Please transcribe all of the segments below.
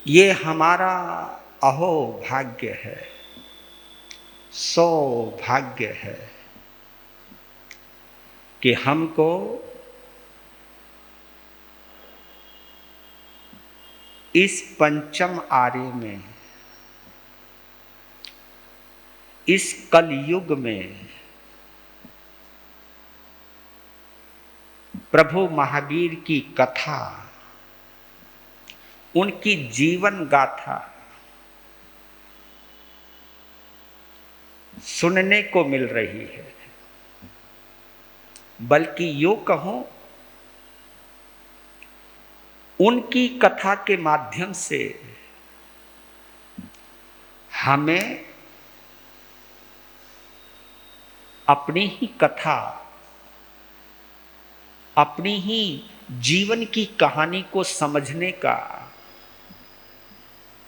ये हमारा अहो भाग्य है, सौभाग्य है कि हमको इस पंचम आर्य में, इस कलयुग में प्रभु महावीर की कथा, उनकी जीवन गाथा सुनने को मिल रही है। बल्कि यूं कहूं, उनकी कथा के माध्यम से हमें अपनी ही कथा, अपनी ही जीवन की कहानी को समझने का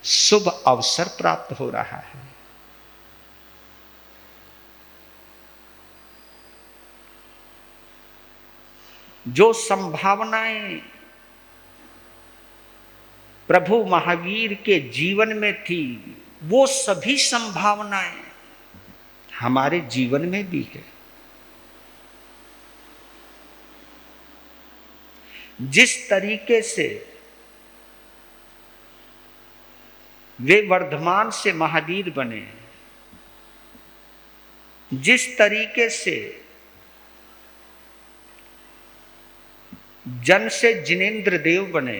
शुभ अवसर प्राप्त हो रहा है। जो संभावनाएं प्रभु महावीर के जीवन में थी, वो सभी संभावनाएं हमारे जीवन में भी है। जिस तरीके से वे वर्धमान से महावीर बने, जिस तरीके से जन से जिनेंद्र देव बने,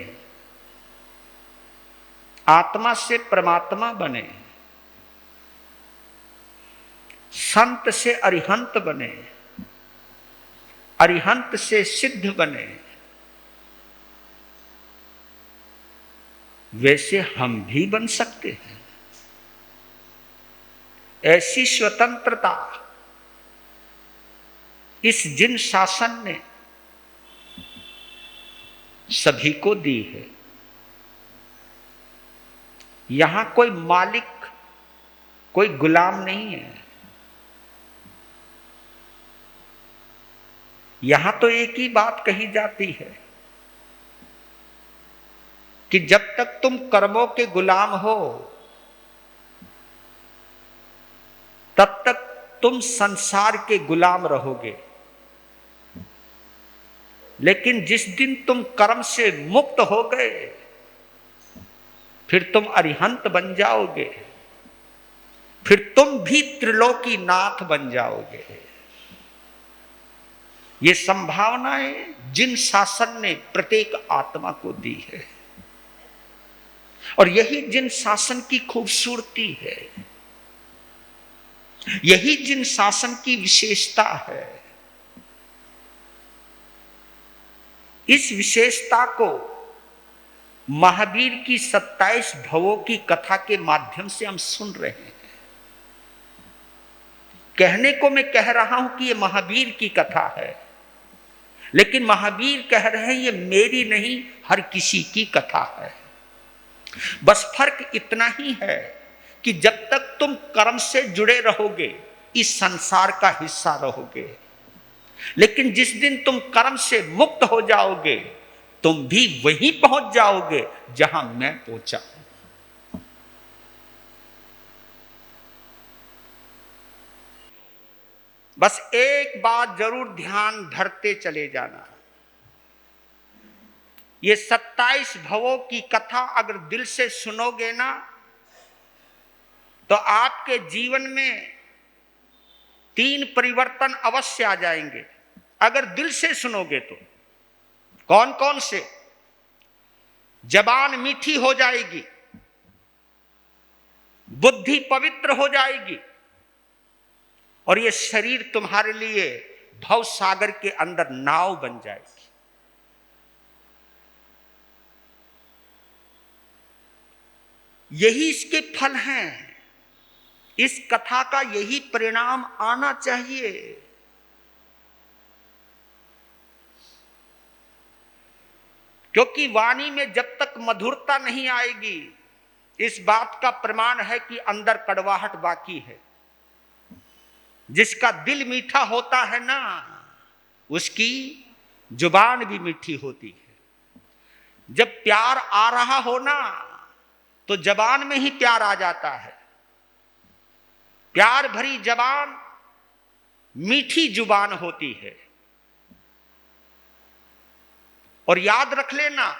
आत्मा से परमात्मा बने, संत से अरिहंत बने, अरिहंत से सिद्ध बने, वैसे हम भी बन सकते हैं। ऐसी स्वतंत्रता इस जिन शासन ने सभी को दी है। यहां कोई मालिक, कोई गुलाम नहीं है। यहां तो एक ही बात कही जाती है कि जब तक तुम कर्मों के गुलाम हो, तब तक तुम संसार के गुलाम रहोगे। लेकिन जिस दिन तुम कर्म से मुक्त हो गए, फिर तुम अरिहंत बन जाओगे, फिर तुम भी त्रिलोकी नाथ बन जाओगे। ये संभावनाएं जिन शासन ने प्रत्येक आत्मा को दी है, और यही जिन शासन की खूबसूरती है, यही जिन शासन की विशेषता है। इस विशेषता को महावीर की 27 भवों की कथा के माध्यम से हम सुन रहे हैं। कहने को मैं कह रहा हूं कि ये महावीर की कथा है, लेकिन महावीर कह रहे हैं ये मेरी नहीं, हर किसी की कथा है। बस फर्क इतना ही है कि जब तक तुम कर्म से जुड़े रहोगे, इस संसार का हिस्सा रहोगे। लेकिन जिस दिन तुम कर्म से मुक्त हो जाओगे, तुम भी वहीं पहुंच जाओगे जहां मैं पहुंचा। बस एक बात जरूर ध्यान धरते चले जाना, ये 27 भवों की कथा अगर दिल से सुनोगे ना, तो आपके जीवन में 3 परिवर्तन अवश्य आ जाएंगे। अगर दिल से सुनोगे तो कौन कौन से? जबान मीठी हो जाएगी, बुद्धि पवित्र हो जाएगी, और ये शरीर तुम्हारे लिए भव सागर के अंदर नाव बन जाएगी। यही इसके फल हैं। इस कथा का यही परिणाम आना चाहिए। क्योंकि वाणी में जब तक मधुरता नहीं आएगी, इस बात का प्रमाण है कि अंदर कड़वाहट बाकी है। जिसका दिल मीठा होता है ना, उसकी जुबान भी मीठी होती है। जब प्यार आ रहा हो ना, तो जबान में ही प्यार आ जाता है। प्यार भरी जबान मीठी जुबान होती है। और याद रख लेना,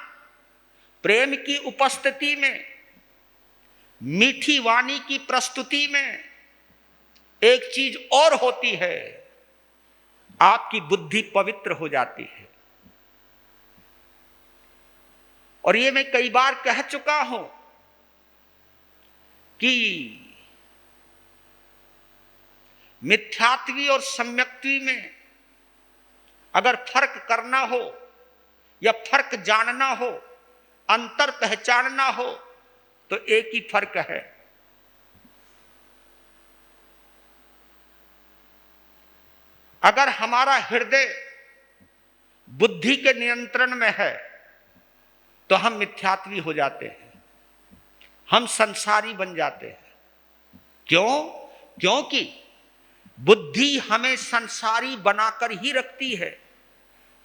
प्रेम की उपस्थिति में, मीठी वाणी की प्रस्तुति में एक चीज और होती है, आपकी बुद्धि पवित्र हो जाती है। और ये मैं कई बार कह चुका हूं कि मिथ्यात्वी और सम्यक्त्वी में अगर फर्क करना हो या फर्क जानना हो, अंतर पहचानना हो, तो एक ही फर्क है, अगर हमारा हृदय बुद्धि के नियंत्रण में है तो हम मिथ्यात्वी हो जाते हैं, हम संसारी बन जाते हैं। क्यों? क्योंकि बुद्धि हमें संसारी बनाकर ही रखती है।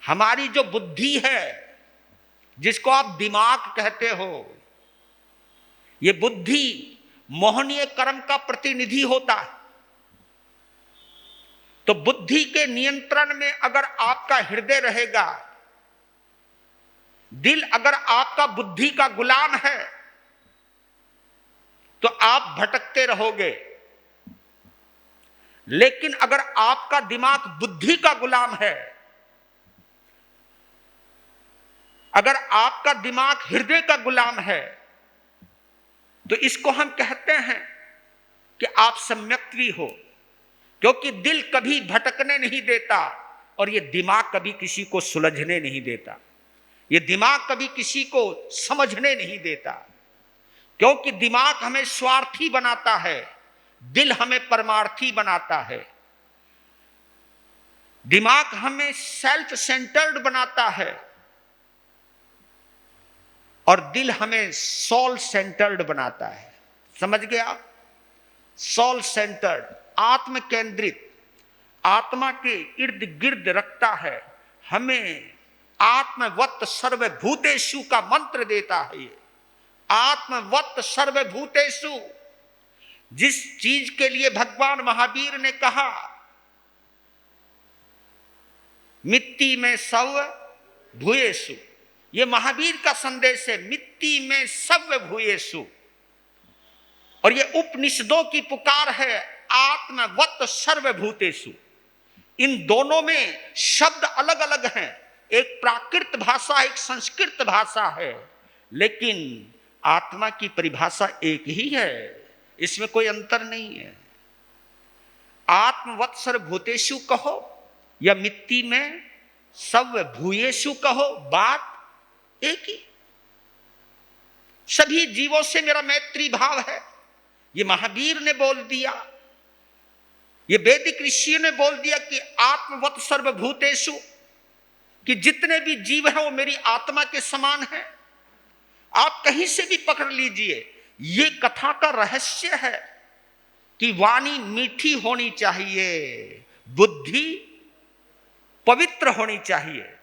हमारी जो बुद्धि है, जिसको आप दिमाग कहते हो, ये बुद्धि मोहनीय कर्म का प्रतिनिधि होता है। तो बुद्धि के नियंत्रण में अगर आपका हृदय रहेगा, दिल अगर आपका बुद्धि का गुलाम है, तो आप भटकते रहोगे। लेकिन अगर आपका दिमाग बुद्धि का गुलाम है, अगर आपका दिमाग हृदय का गुलाम है, तो इसको हम कहते हैं कि आप सम्यक्त्वी हो। क्योंकि दिल कभी भटकने नहीं देता और ये दिमाग कभी किसी को सुलझने नहीं देता, ये दिमाग कभी किसी को समझने नहीं देता। क्योंकि दिमाग हमें स्वार्थी बनाता है, दिल हमें परमार्थी बनाता है। दिमाग हमें सेल्फ सेंटर्ड बनाता है और दिल हमें सोल सेंटर्ड बनाता है। समझ गया? सोल सेंटर्ड, आत्म केंद्रित, आत्मा के इर्द गिर्द रखता है, हमें आत्मवत् सर्वभूतेषु का मंत्र देता है। ये आत्मवत् सर्वभूतेषु, जिस चीज के लिए भगवान महावीर ने कहा मिट्टी में सव भूयेषु, ये महावीर का संदेश है, मिट्टी में सव भूयेषु। और ये उपनिषदों की पुकार है, आत्मवत् सर्वभूतेषु। इन दोनों में शब्द अलग अलग हैं, एक प्राकृत भाषा, एक संस्कृत भाषा है, लेकिन आत्मा की परिभाषा एक ही है, इसमें कोई अंतर नहीं है। आत्मवत् सर्वभूतेषु कहो या मिट्टी में सब भूयेषु कहो, बात एक ही। सभी जीवों से मेरा मैत्री भाव है, ये महावीर ने बोल दिया, ये वैदिक ऋषियों ने बोल दिया कि आत्मवत् सर्वभूतेषु, कि जितने भी जीव हैं वो मेरी आत्मा के समान हैं। आप कहीं से भी पकड़ लीजिए, ये कथा का रहस्य है कि वाणी मीठी होनी चाहिए, बुद्धि पवित्र होनी चाहिए।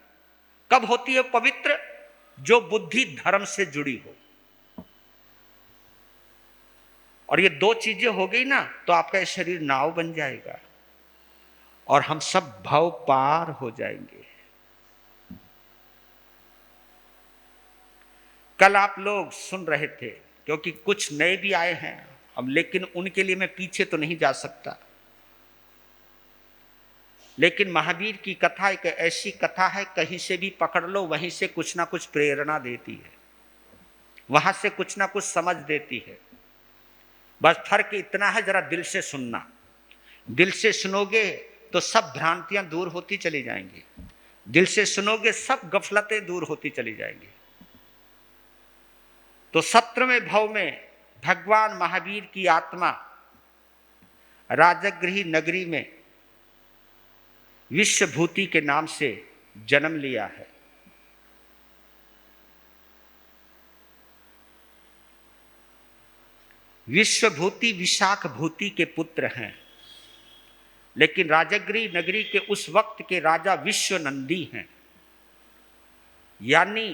कब होती है पवित्र? जो बुद्धि धर्म से जुड़ी हो। और ये दो चीजें हो गई ना, तो आपका शरीर नाव बन जाएगा और हम सब भव पार हो जाएंगे। कल आप लोग सुन रहे थे, क्योंकि कुछ नए भी आए हैं अब, लेकिन उनके लिए मैं पीछे तो नहीं जा सकता। लेकिन महावीर की कथा एक ऐसी कथा है, कहीं से भी पकड़ लो, वहीं से कुछ ना कुछ प्रेरणा देती है, वहां से कुछ ना कुछ समझ देती है। बस फर्क इतना है, जरा दिल से सुनना। दिल से सुनोगे तो सब भ्रांतियां दूर होती चली जाएंगी, दिल से सुनोगे सब गफलतें दूर होती चली जाएंगी। तो 17वें भव में भगवान महावीर की आत्मा राजगृह नगरी में विश्वभूति के नाम से जन्म लिया है। विश्वभूति विशाख भूति के पुत्र हैं, लेकिन राजगृह नगरी के उस वक्त के राजा विश्वनंदी हैं। यानी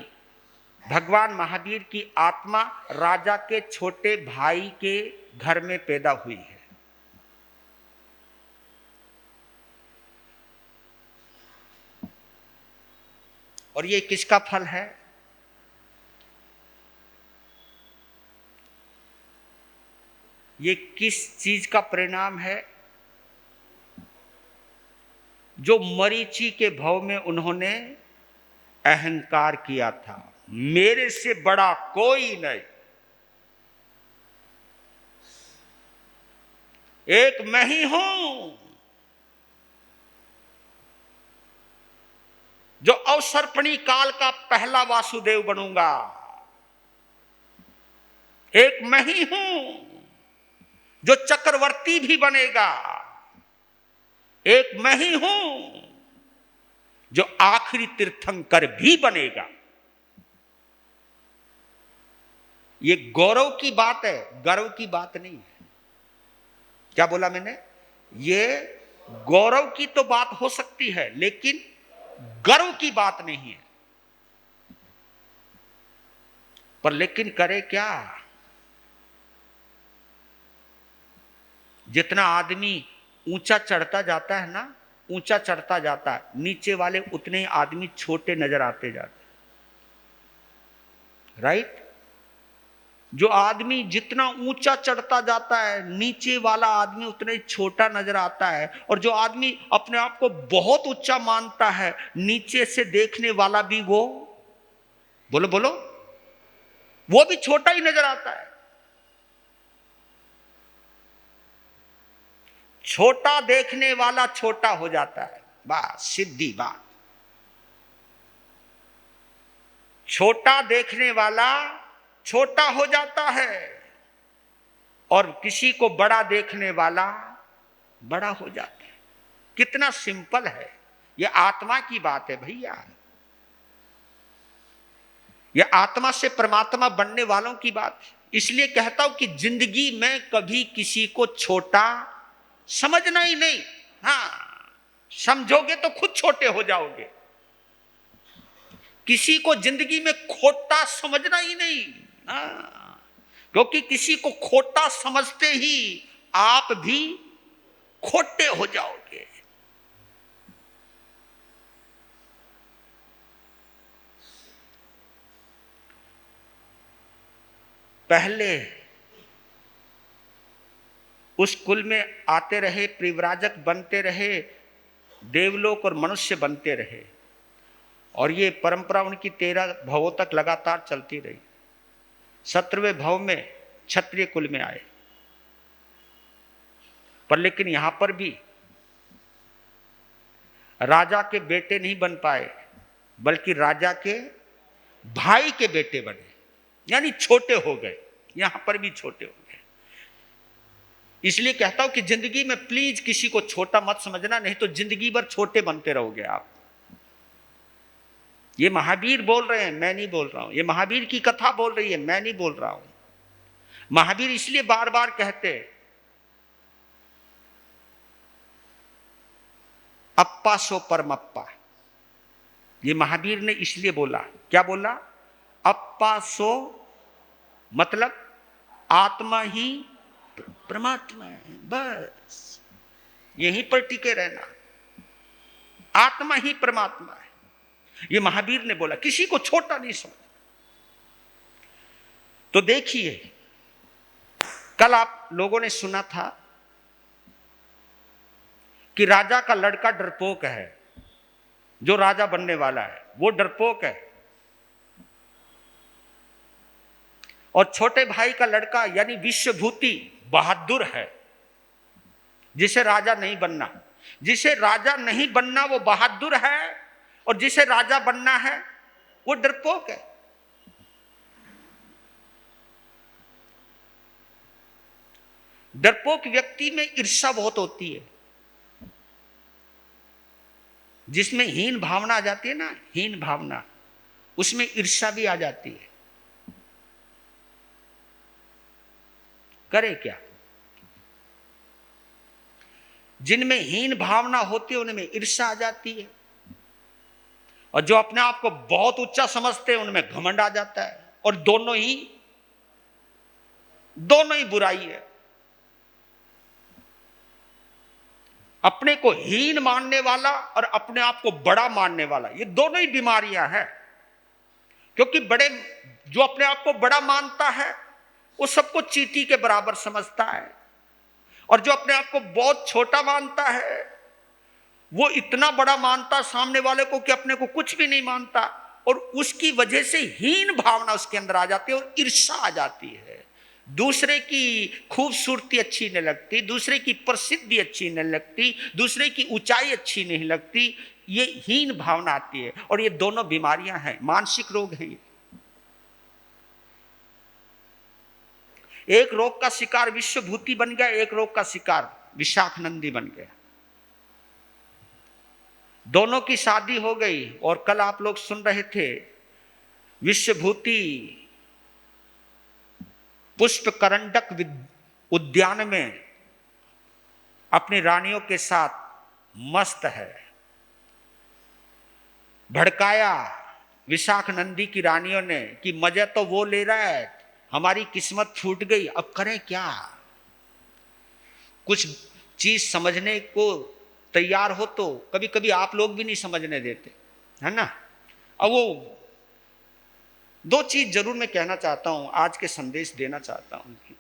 भगवान महावीर की आत्मा राजा के छोटे भाई के घर में पैदा हुई है। और ये किसका फल है? ये किस चीज का परिणाम है? जो मरीचि के भाव में उन्होंने अहंकार किया था, मेरे से बड़ा कोई नहीं, एक मैं ही हूं जो अवसर्पणी काल का पहला वासुदेव बनूंगा, एक मैं ही हूं जो चक्रवर्ती भी बनेगा, एक मैं ही हूं जो आखिरी तीर्थंकर भी बनेगा। ये गौरव की बात है, गर्व की बात नहीं है। क्या बोला मैंने? ये गौरव की तो बात हो सकती है, लेकिन गर्व की बात नहीं है। पर लेकिन करे क्या? जितना आदमी ऊंचा चढ़ता जाता है ना, ऊंचा चढ़ता जाता है, नीचे वाले उतने ही आदमी छोटे नजर आते जाते, राइट? जो आदमी जितना ऊंचा चढ़ता जाता है, नीचे वाला आदमी उतना ही छोटा नजर आता है। और जो आदमी अपने आप को बहुत ऊंचा मानता है, नीचे से देखने वाला भी वो, बोलो बोलो, वो भी छोटा ही नजर आता है। छोटा देखने वाला छोटा हो जाता है, बस सीधी बात। छोटा देखने वाला छोटा हो जाता है और किसी को बड़ा देखने वाला बड़ा हो जाता है। कितना सिंपल है। यह आत्मा की बात है भैया। यह आत्मा से परमात्मा बनने वालों की बात है। इसलिए कहता हूं कि जिंदगी में कभी किसी को छोटा समझना ही नहीं। हाँ, समझोगे तो खुद छोटे हो जाओगे। किसी को जिंदगी में खोटा समझना ही नहीं। हाँ, क्योंकि किसी को खोटा समझते ही आप भी खोटे हो जाओगे। पहले उस कुल में आते रहे, परिव्राजक बनते रहे, देवलोक और मनुष्य बनते रहे, और ये परंपरा उनकी 13 भवों तक लगातार चलती रही। 17वें भव में क्षत्रिय कुल में आए। पर लेकिन यहां पर भी राजा के बेटे नहीं बन पाए, बल्कि राजा के भाई के बेटे बने, यानी छोटे हो गए। यहां पर भी छोटे हो गए। इसलिए कहता हूं कि जिंदगी में प्लीज किसी को छोटा मत समझना, नहीं तो जिंदगी भर छोटे बनते रहोगे आप। ये महावीर बोल रहे हैं, मैं नहीं बोल रहा हूं। ये महावीर की कथा बोल रही है, मैं नहीं बोल रहा हूं। महावीर इसलिए बार बार कहते अप्पा सो परमप्पा। ये महावीर ने इसलिए बोला। क्या बोला? अप्पा सो मतलब आत्मा ही परमात्मा है, बस यहीं पर टिके रहना। आत्मा ही परमात्मा है, ये महावीर ने बोला। किसी को छोटा नहीं समझ। तो देखिए, कल आप लोगों ने सुना था कि राजा का लड़का डरपोक है। जो राजा बनने वाला है वो डरपोक है, और छोटे भाई का लड़का यानी विश्वभूति बहादुर है, जिसे राजा नहीं बनना। जिसे राजा नहीं बनना वो बहादुर है, और जिसे राजा बनना है वो डरपोक है। डरपोक व्यक्ति में ईर्ष्या बहुत होती है। जिसमें हीन भावना आ जाती है ना, हीन भावना, उसमें ईर्ष्या भी आ जाती है। करे क्या? जिनमें हीन भावना होती है उनमें ईर्ष्या आ जाती है। और जो अपने आप को बहुत ऊंचा समझते हैं उनमें घमंड आ जाता है। और दोनों ही बुराई है। अपने को हीन मानने वाला और अपने आप को बड़ा मानने वाला, ये दोनों ही बीमारियां हैं। क्योंकि जो अपने आप को बड़ा मानता है वो सबको चींटी के बराबर समझता है, और जो अपने आप को बहुत छोटा मानता है वो इतना बड़ा मानता सामने वाले को कि अपने को कुछ भी नहीं मानता, और उसकी वजह से हीन भावना उसके अंदर आ जाती है और ईर्ष्या आ जाती है। दूसरे की खूबसूरती अच्छी नहीं लगती, दूसरे की प्रसिद्धि अच्छी नहीं लगती, दूसरे की ऊंचाई अच्छी नहीं लगती, ये हीन भावना आती है। और ये दोनों बीमारियां हैं, मानसिक रोग है ये। एक रोग का शिकार विश्वभूति बन गया, एक रोग का शिकार विशाखानंदी बन गया। दोनों की शादी हो गई, और कल आप लोग सुन रहे थे विश्वभूति पुष्प करंडक उद्यान में अपनी रानियों के साथ मस्त है। भड़काया विशाखानंदी की रानियों ने कि मजा तो वो ले रहा है, हमारी किस्मत फूट गई, अब करें क्या। कुछ चीज समझने को तैयार हो तो कभी कभी आप लोग भी नहीं समझने देते, है ना। अब वो दो चीज जरूर मैं कहना चाहता हूं, आज के संदेश देना चाहता हूं कि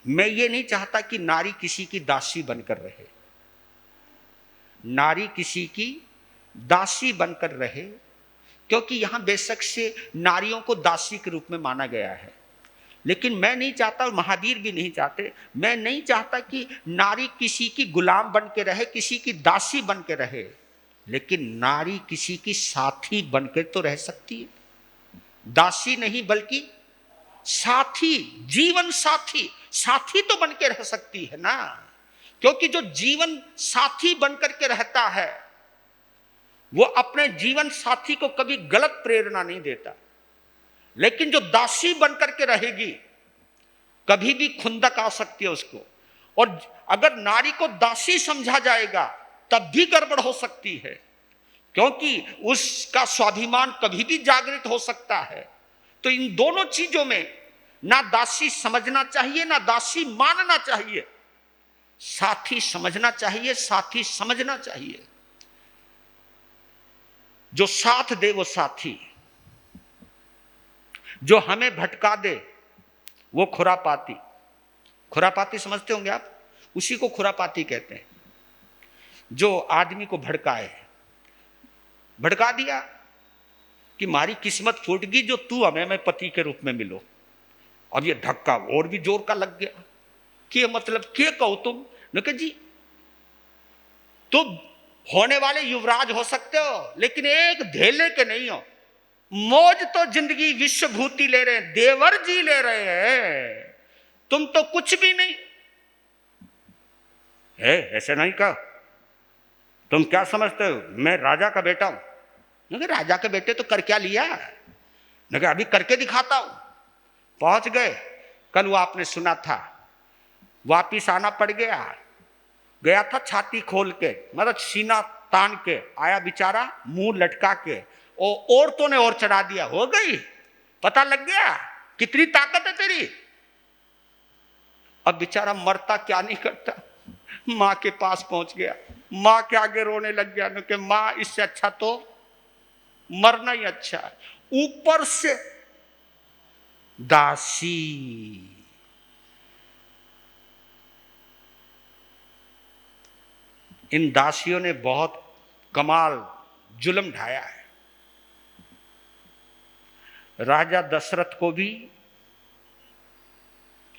मैं ये नहीं चाहता कि नारी किसी की दासी बनकर रहे, नारी किसी की दासी बनकर रहे, क्योंकि यहां बेशक से नारियों को दासी के रूप में माना गया है। लेकिन मैं नहीं चाहता, और महावीर भी नहीं चाहते, मैं नहीं चाहता कि नारी किसी की गुलाम बन के रहे, किसी की दासी बन के रहे, लेकिन नारी किसी की साथी बनकर तो रह सकती है। दासी नहीं बल्कि साथी, जीवन साथी, साथी तो बन के रह सकती है ना। क्योंकि जो जीवन साथी बनकर के रहता है वो अपने जीवन साथी को कभी गलत प्रेरणा नहीं देता। लेकिन जो दासी बनकर के रहेगी कभी भी खुंदक आ सकती है उसको, और अगर नारी को दासी समझा जाएगा तब भी गड़बड़ हो सकती है, क्योंकि उसका स्वाभिमान कभी भी जागृत हो सकता है। तो इन दोनों चीजों में ना दासी समझना चाहिए ना दासी मानना चाहिए, साथी समझना चाहिए, साथी समझना चाहिए। जो साथ दे वो साथी, जो हमें भटका दे वो खुरापाती। खुरापाती समझते होंगे आप, उसी को खुरापाती कहते हैं। जो आदमी को भड़काए, भड़का दिया कि मारी किस्मत फूट गई, जो तू हमें मैं पति के रूप में मिलो। अब ये धक्का और भी जोर का लग गया कि मतलब क्या कहो तुम न कि जी तुम होने वाले युवराज हो सकते हो लेकिन एक धेले के नहीं हो। मौज तो जिंदगी विश्वभूति ले रहे हैं, देवर जी ले रहे हैं, तुम तो कुछ भी नहीं है। ऐसे नहीं कहा, तुम क्या समझते हो मैं राजा का बेटा हूं। राजा के बेटे तो कर क्या लिया, अभी करके दिखाता हूं। पहुंच गए, कल वो आपने सुना था, वापिस आना पड़ गया। गया था छाती खोल के, मतलब सीना तान के आया बेचारा, मुंह लटका के, और औरतों ने और चढ़ा दिया। हो गई, पता लग गया कितनी ताकत है तेरी। अब बेचारा मरता क्या नहीं करता, मां के पास पहुंच गया, मां के आगे रोने लग गया कि मां इससे अच्छा तो मरना ही अच्छा है। ऊपर से दासी, इन दासियों ने बहुत कमाल जुल्म ढाया है। राजा दशरथ को भी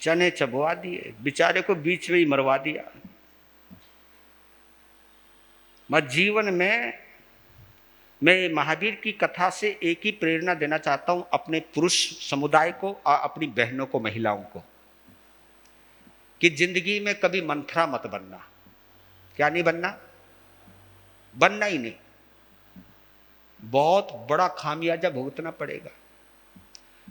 चने चबवा दिए, बेचारे को बीच में ही मरवा दिया। मैं जीवन में मैं महावीर की कथा से एक ही प्रेरणा देना चाहता हूं अपने पुरुष समुदाय को और अपनी बहनों को, महिलाओं को, कि जिंदगी में कभी मंथरा मत बनना। क्या नहीं बनना, बनना ही नहीं, बहुत बड़ा खामियाजा भुगतना पड़ेगा।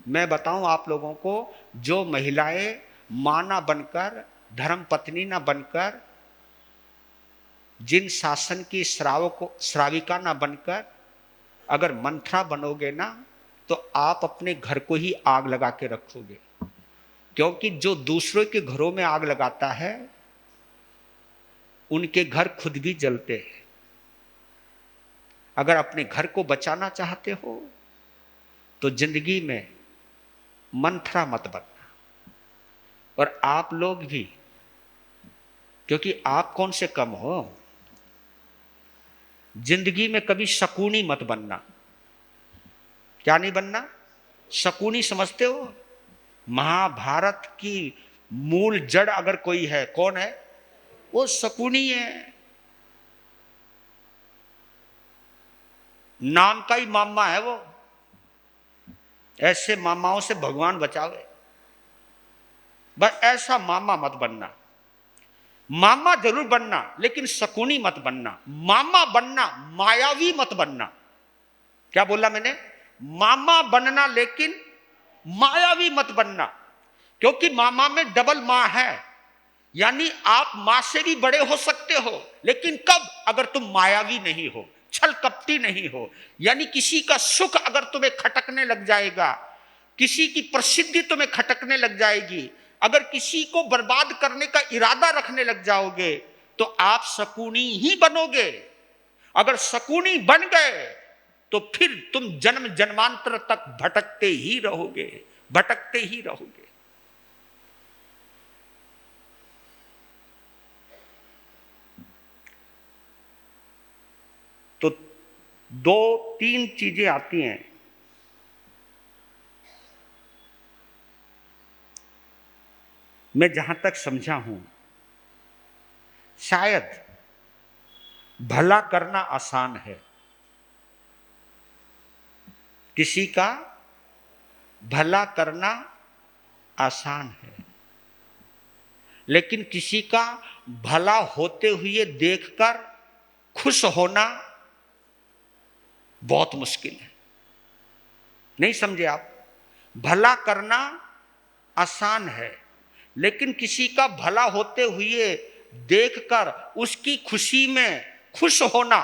मैं बताऊं आप लोगों को, जो महिलाएं मां ना बनकर, धर्म पत्नी ना बनकर जिन शासन की श्राविका ना बनकर अगर मंथरा बनोगे ना, तो आप अपने घर को ही आग लगा के रखोगे। क्योंकि जो दूसरों के घरों में आग लगाता है, उनके घर खुद भी जलते हैं। अगर अपने घर को बचाना चाहते हो तो जिंदगी में मंथरा मत बनना। और आप लोग भी, क्योंकि आप कौन से कम हो, जिंदगी में कभी शकुनी मत बनना। क्या नहीं बनना? शकुनी समझते हो? महाभारत की मूल जड़ अगर कोई है, कौन है? वो शकुनी है। नाम का ही मामा है वो। ऐसे मामाओं से भगवान बचावे। बस ऐसा मामा मत बनना। मामा जरूर बनना, लेकिन शकुनी मत बनना। मामा बनना, मायावी मत बनना। क्या बोला मैंने? मामा बनना, लेकिन मायावी मत बनना। क्योंकि मामा में डबल मां है। यानी आप मां से भी बड़े हो सकते हो, लेकिन कब? अगर तुम मायावी नहीं हो, छल कपटी नहीं हो। यानी किसी का सुख अगर तुम्हें खटकने लग जाएगा, किसी की प्रसिद्धि तुम्हें खटकने लग जाएगी, अगर किसी को बर्बाद करने का इरादा रखने लग जाओगे, तो आप शकुनी ही बनोगे। अगर शकुनी बन गए तो फिर तुम जन्म जन्मांतर तक भटकते ही रहोगे, भटकते ही रहोगे। तो 2-3 चीजें आती हैं। मैं जहां तक समझा हूं, शायद भला करना आसान है। किसी का भला करना आसान है, लेकिन किसी का भला होते हुए देखकर खुश होना बहुत मुश्किल है। नहीं समझे आप? भला करना आसान है, लेकिन किसी का भला होते हुए देखकर उसकी खुशी में खुश होना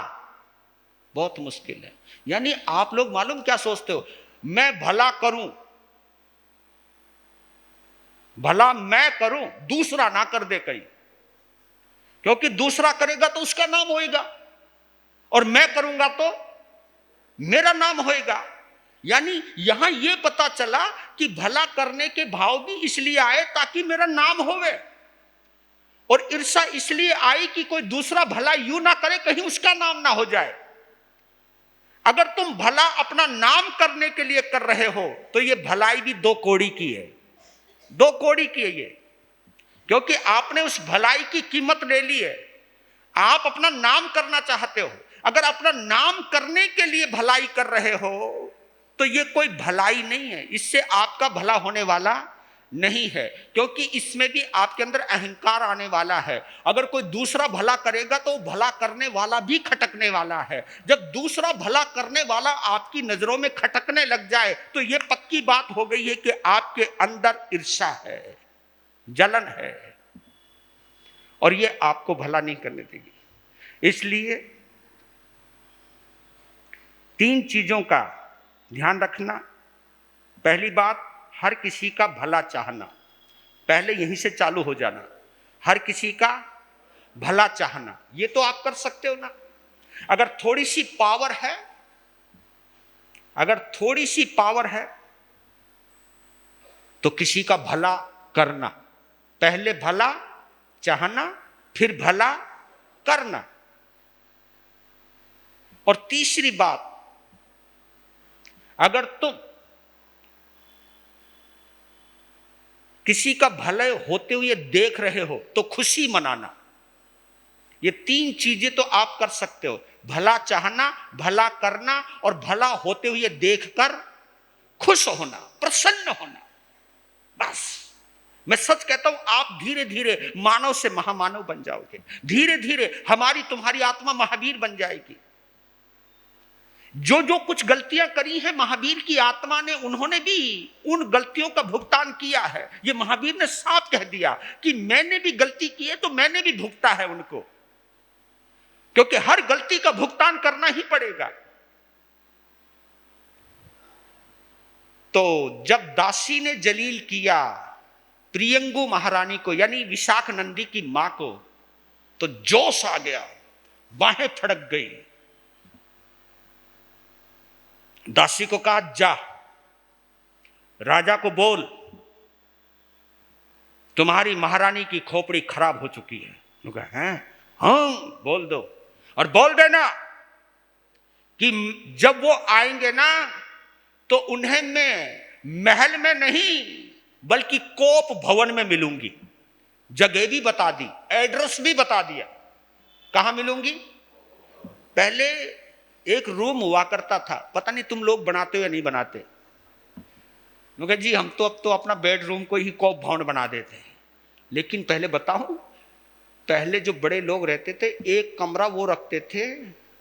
बहुत मुश्किल है। यानी आप लोग मालूम क्या सोचते हो? मैं भला करूं, भला मैं करूं, दूसरा ना कर दे कहीं। क्योंकि दूसरा करेगा तो उसका नाम होएगा, और मैं करूंगा तो मेरा नाम होएगा। यानी यहां यह पता चला कि भला करने के भाव भी इसलिए आए ताकि मेरा नाम होवे, और ईर्ष्या इसलिए आई कि कोई दूसरा भला यूं ना करे कहीं उसका नाम ना हो जाए। अगर तुम भला अपना नाम करने के लिए कर रहे हो, तो ये भलाई भी 2 कौड़ी की है। 2 कौड़ी की है ये। क्योंकि आपने उस भलाई की कीमत ले ली है। आप अपना नाम करना चाहते हो। अगर अपना नाम करने के लिए भलाई कर रहे हो, तो ये कोई भलाई नहीं है। इससे आपका भला होने वाला नहीं है, क्योंकि इसमें भी आपके अंदर अहंकार आने वाला है। अगर कोई दूसरा भला करेगा तो भला करने वाला भी खटकने वाला है। जब दूसरा भला करने वाला आपकी नजरों में खटकने लग जाए, तो यह पक्की बात हो गई है कि आपके अंदर ईर्ष्या है, जलन है, और यह आपको भला नहीं करने देगी। इसलिए 3 चीजों का ध्यान रखना। पहली बात, हर किसी का भला चाहना। पहले यहीं से चालू हो जाना। हर किसी का भला चाहना, ये तो आप कर सकते हो ना। अगर थोड़ी सी पावर है, अगर थोड़ी सी पावर है, तो किसी का भला करना। पहले भला चाहना, फिर भला करना। और तीसरी बात, अगर तुम किसी का भले होते हुए देख रहे हो तो खुशी मनाना। ये 3 चीजें तो आप कर सकते हो। भला चाहना, भला करना, और भला होते हुए देखकर खुश होना, प्रसन्न होना। बस मैं सच कहता हूं, आप धीरे धीरे मानव से महामानव बन जाओगे। धीरे धीरे हमारी तुम्हारी आत्मा महावीर बन जाएगी। जो जो कुछ गलतियां करी हैं महावीर की आत्मा ने, उन्होंने भी उन गलतियों का भुगतान किया है। ये महावीर ने साफ कह दिया कि मैंने भी गलती की है, तो मैंने भी भुगता है उनको। क्योंकि हर गलती का भुगतान करना ही पड़ेगा। तो जब दासी ने जलील किया प्रियंगु महारानी को, यानी विशाख नंदी की मां को, तो जोश आ गया, बाहें फड़क गई। दासी को कहा, जा राजा को बोल तुम्हारी महारानी की खोपड़ी खराब हो चुकी है। हैं? हाँ बोल दो, और बोल देना कि जब वो आएंगे ना तो उन्हें मैं महल में नहीं बल्कि कोप भवन में मिलूंगी। जगह भी बता दी, एड्रेस भी बता दिया, कहां मिलूंगी। पहले एक रूम हुआ करता था, पता नहीं तुम लोग बनाते हो या नहीं बनाते। मैं जी हम तो अब तो अपना बेडरूम को ही कोप भवन बना देते हैं। लेकिन पहले बताऊं, पहले जो बड़े लोग रहते थे एक कमरा वो रखते थे,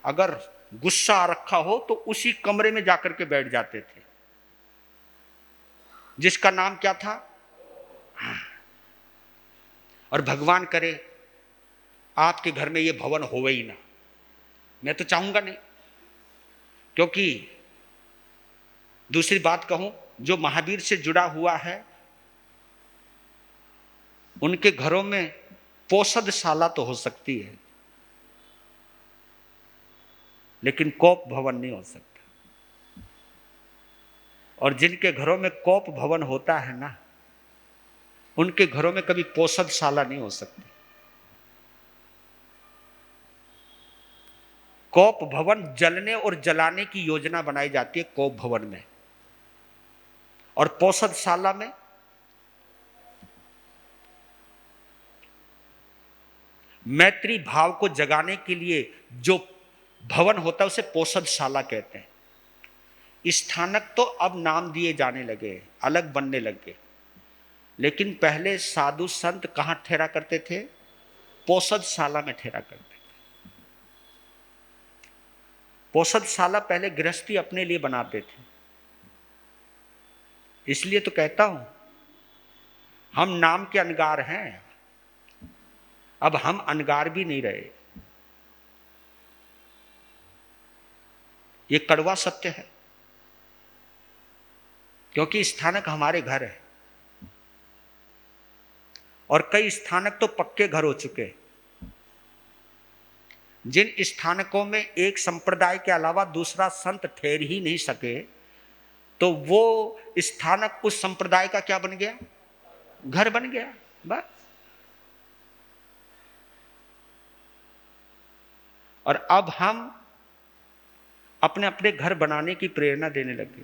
अगर गुस्सा आ रखा हो तो उसी कमरे में जाकर के बैठ जाते थे, जिसका नाम क्या था। और भगवान करे आपके घर में ये भवन होवे ही ना, मैं तो चाहूंगा नहीं। क्योंकि दूसरी बात कहूं, जो महावीर से जुड़ा हुआ है उनके घरों में पोषदशाला तो हो सकती है, लेकिन कोप भवन नहीं हो सकता। और जिनके घरों में कोप भवन होता है ना, उनके घरों में कभी पोषदशाला नहीं हो सकती। कोप भवन जलने और जलाने की योजना बनाई जाती है कोप भवन में, और पोषदशाला में मैत्री भाव को जगाने के लिए जो भवन होता है उसे पोषदशाला कहते हैं। स्थानक तो अब नाम दिए जाने लगे, अलग बनने लगे, लेकिन पहले साधु संत कहां ठहरा करते थे? पोषदशाला में ठहरा करते थे। पोषदशाला पहले गृहस्थी अपने लिए बनाते थे। इसलिए तो कहता हूं हम नाम के अनगार हैं, अब हम अनगार भी नहीं रहे। ये कड़वा सत्य है, क्योंकि स्थानक हमारे घर है, और कई स्थानक तो पक्के घर हो चुके। जिन स्थानकों में एक संप्रदाय के अलावा दूसरा संत ठहर ही नहीं सके, तो वो स्थानक उस संप्रदाय का क्या बन गया? घर बन गया। बस। और अब हम अपने अपने घर बनाने की प्रेरणा देने लगे।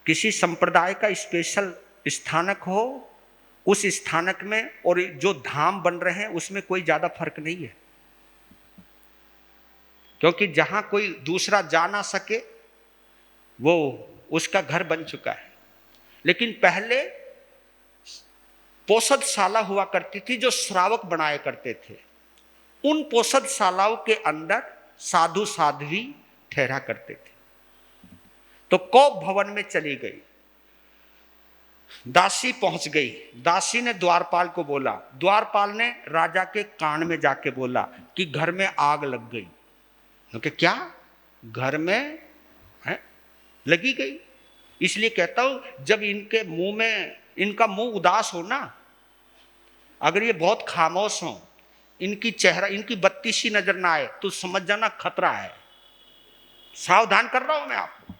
किसी संप्रदाय का स्पेशल स्थानक हो, उस स्थानक में और जो धाम बन रहे हैं उसमें कोई ज्यादा फर्क नहीं है, क्योंकि जहां कोई दूसरा जा ना सके वो उसका घर बन चुका है। लेकिन पहले पोषदशाला हुआ करती थी जो श्रावक बनाया करते थे। उन पोषदशालाओं के अंदर साधु साध्वी ठहरा करते थे। तो कोप भवन में चली गई, दासी पहुंच गई। दासी ने द्वारपाल को बोला, द्वारपाल ने राजा के कान में जाके बोला कि घर में आग लग गई। क्योंकि क्या घर में है लगी गई। इसलिए कहता हूं जब इनके मुंह में, इनका मुंह उदास हो ना, अगर ये बहुत खामोश हो, इनकी चेहरा, इनकी बत्ती सी नजर ना आए, तो समझ जाना खतरा है। सावधान कर रहा हूं मैं आपको,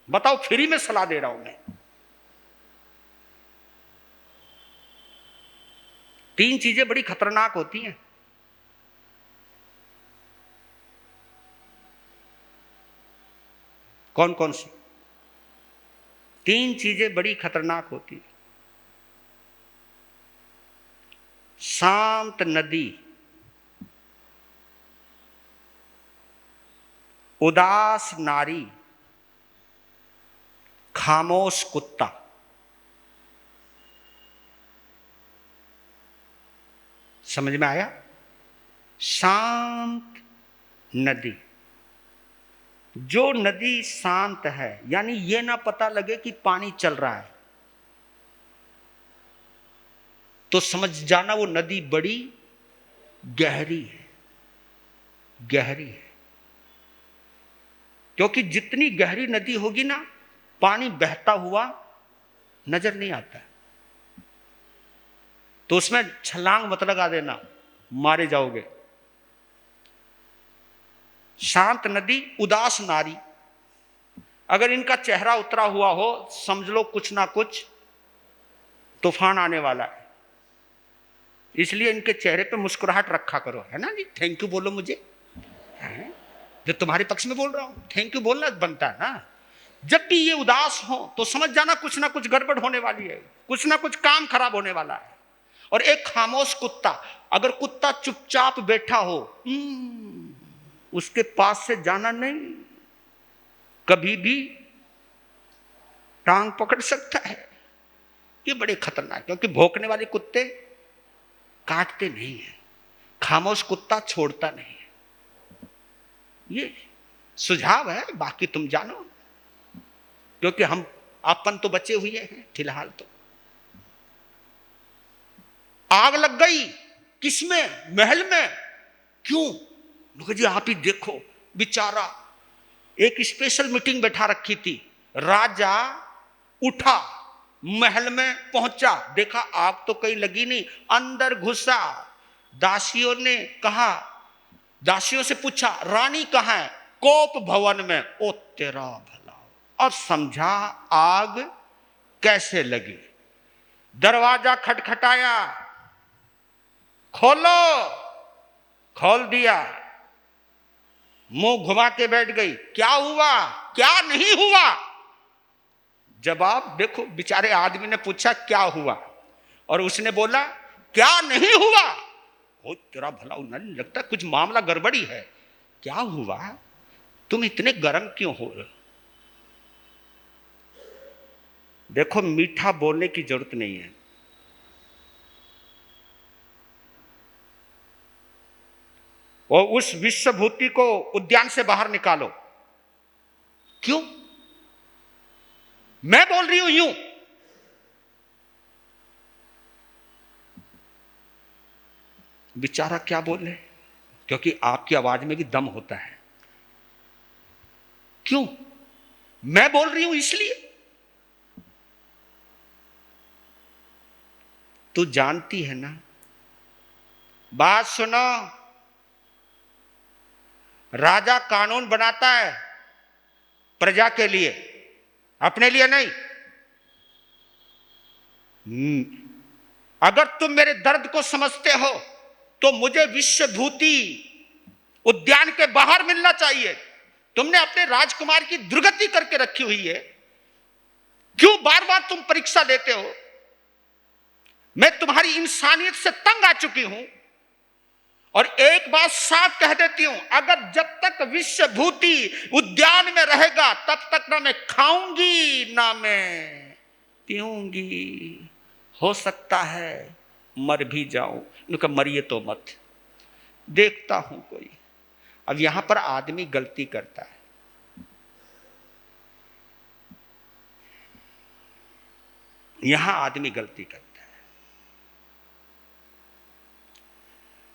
बताओ, फ्री में सलाह दे रहा हूं मैं। 3 चीजें बड़ी खतरनाक होती हैं। कौन कौन सी 3 चीजें बड़ी खतरनाक होती हैं? शांत नदी, उदास नारी, खामोश कुत्ता। समझ में आया? शांत नदी, जो नदी शांत है, यानी ये ना पता लगे कि पानी चल रहा है। तो समझ जाना वो नदी बड़ी गहरी है, गहरी है। क्योंकि जितनी गहरी नदी होगी ना, पानी बहता हुआ नजर नहीं आता, तो उसमें छलांग मत लगा देना, मारे जाओगे। शांत नदी, उदास नारी, अगर इनका चेहरा उतरा हुआ हो, समझ लो कुछ ना कुछ तूफान आने वाला है। इसलिए इनके चेहरे पे मुस्कुराहट रखा करो, है ना जी। थैंक यू बोलो मुझे, है? जो तुम्हारे पक्ष में बोल रहा हूं, थैंक यू बोलना बनता है ना। जब भी ये उदास हो तो समझ जाना कुछ ना कुछ गड़बड़ होने वाली है, कुछ ना कुछ काम खराब होने वाला है। और एक खामोश कुत्ता, अगर कुत्ता चुपचाप बैठा हो, उसके पास से जाना नहीं, कभी भी टांग पकड़ सकता है। ये बड़े खतरनाक, क्योंकि भौंकने वाले कुत्ते काटते नहीं है, खामोश कुत्ता छोड़ता नहीं है। ये सुझाव है, बाकी तुम जानो, क्योंकि हम अपन तो बचे हुए हैं फिलहाल। तो आग लग गई किसमें? महल में। क्यों जी? आप ही देखो, बेचारा एक स्पेशल मीटिंग बैठा रखी थी, राजा उठा, महल में पहुंचा, देखा आग तो कहीं लगी नहीं, अंदर घुसा। दासियों ने कहा, दासियों से पूछा रानी कहाँ है? कोप भवन में। ओ तेरा भला, अब समझा आग कैसे लगी। दरवाजा खटखटाया, खोलो, खोल दिया, मुंह घुमा के बैठ गई। क्या हुआ, क्या नहीं हुआ? जवाब देखो, बेचारे आदमी ने पूछा क्या हुआ, और उसने बोला क्या नहीं हुआ। ओ तेरा भला, नहीं लगता कुछ मामला गड़बड़ी है। क्या हुआ? तुम इतने गर्म क्यों हो? देखो, मीठा बोलने की जरूरत नहीं है। और उस विश्वभूति को उद्यान से बाहर निकालो। क्यों? मैं बोल रही हूं यूं। बेचारा क्या बोले, क्योंकि आपकी आवाज में भी दम होता है। क्यों? मैं बोल रही हूं इसलिए। तू जानती है ना, बात सुनो, राजा कानून बनाता है प्रजा के लिए, अपने लिए नहीं। अगर तुम मेरे दर्द को समझते हो तो मुझे विश्वभूति उद्यान के बाहर मिलना चाहिए। तुमने अपने राजकुमार की दुर्गति करके रखी हुई है, क्यों बार बार तुम परीक्षा लेते हो? मैं तुम्हारी इंसानियत से तंग आ चुकी हूं, और एक बात साफ कह देती हूं, अगर जब तक विश्वभूति उद्यान में रहेगा तब तक ना मैं खाऊंगी ना मैं पीऊंगी। हो सकता है मर भी जाऊं। उनका मरिए तो मत, देखता हूं कोई। अब यहां पर आदमी गलती करता है। यहां आदमी गलती करता है।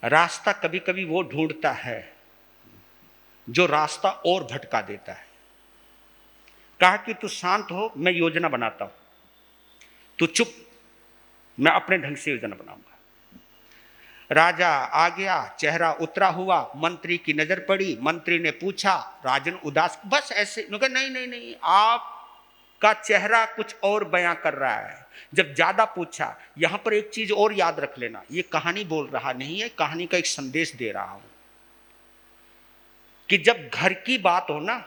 रास्ता कभी कभी वो ढूंढता है जो रास्ता और भटका देता है। कहा कि तू शांत हो, मैं योजना बनाता हूं, तू चुप, मैं अपने ढंग से योजना बनाऊंगा। राजा आ गया, चेहरा उतरा हुआ, मंत्री की नजर पड़ी, मंत्री ने पूछा, राजन उदास, बस ऐसे। नहीं नहीं नहीं, आपका चेहरा कुछ और बयां कर रहा है। जब ज्यादा पूछा, यहां पर एक चीज और याद रख लेना, ये कहानी बोल रहा नहीं है, कहानी का एक संदेश दे रहा हूं कि जब घर की बात हो ना,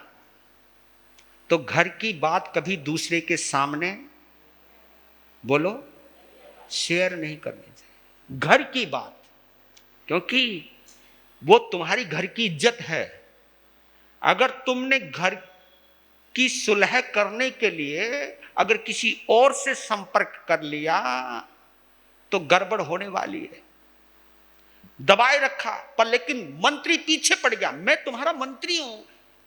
तो घर की बात कभी दूसरे के सामने बोलो शेयर नहीं करनी चाहिए। घर की बात, क्योंकि वो तुम्हारी घर की इज्जत है। अगर तुमने घर की सुलह करने के लिए अगर किसी और से संपर्क कर लिया तो गड़बड़ होने वाली है। दबाए रखा, पर लेकिन मंत्री पीछे पड़ गया। मैं तुम्हारा मंत्री हूं,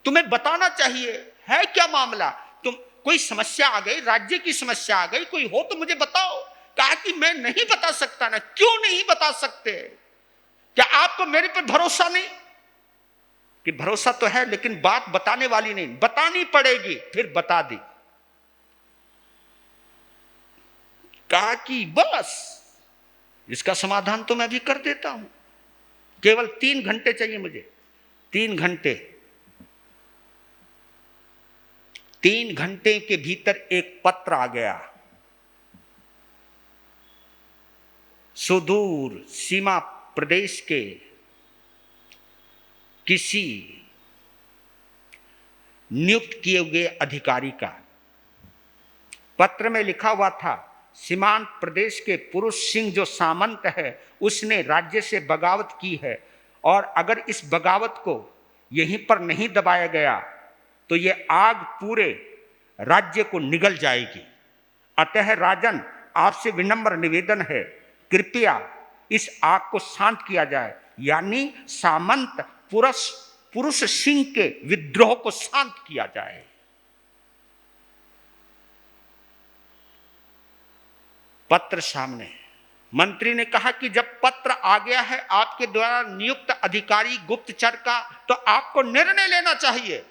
तुम्हें बताना चाहिए है क्या मामला। तुम कोई समस्या आ गई, राज्य की समस्या आ गई, कोई हो तो मुझे बताओ। कहा कि मैं नहीं बता सकता ना। क्यों नहीं बता सकते? क्या आपको मेरे पर भरोसा नहीं? कि भरोसा तो है, लेकिन बात बताने वाली नहीं, बतानी पड़ेगी। फिर बता दी। कहा कि बस इसका समाधान तो मैं भी कर देता हूं, केवल 3 घंटे चाहिए मुझे। 3 घंटे, 3 घंटे के भीतर एक पत्र आ गया। सुदूर सीमा प्रदेश के किसी नियुक्त किए हुए अधिकारी का। पत्र में लिखा हुआ था, सीमांत प्रदेश के पुरुष सिंह जो सामंत है, उसने राज्य से बगावत की है, और अगर इस बगावत को यहीं पर नहीं दबाया गया तो ये आग पूरे राज्य को निगल जाएगी। अतः राजन, आपसे विनम्र निवेदन है, कृपया इस आग को शांत किया जाए, यानी सामंत पुरुष सिंह के विद्रोह को शांत किया जाए। पत्र सामने। मंत्री ने कहा कि जब पत्र आ गया है आपके द्वारा नियुक्त अधिकारी गुप्तचर का, तो आपको निर्णय लेना चाहिए।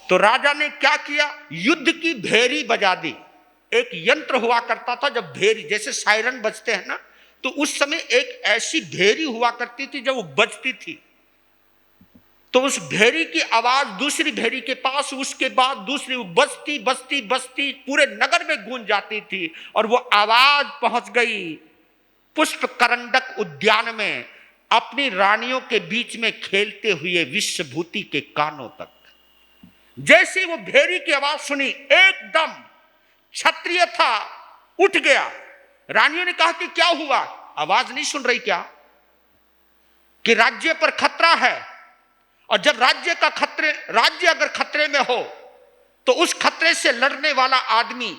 तो राजा ने क्या किया? युद्ध की भेरी बजा दी। एक यंत्र हुआ करता था, जब भेरी जैसे सायरन बजते हैं ना, तो उस समय एक ऐसी भेरी हुआ करती थी, जब वो बजती थी तो उस भेरी की आवाज दूसरी भेरी के पास, उसके बाद दूसरी, बजती बजती बजती पूरे नगर में गूंज जाती थी। और वो आवाज पहुंच गई पुष्प करंडक उद्यान में, अपनी रानियों के बीच में खेलते हुए विश्वभूति के कानों तक। जैसे वो भेरी की आवाज सुनी, एकदम क्षत्रिय था उठ गया। रानियों ने कहा कि क्या हुआ? आवाज नहीं सुन रही क्या कि राज्य पर खतरा है? और जब राज्य अगर खतरे में हो तो उस खतरे से लड़ने वाला आदमी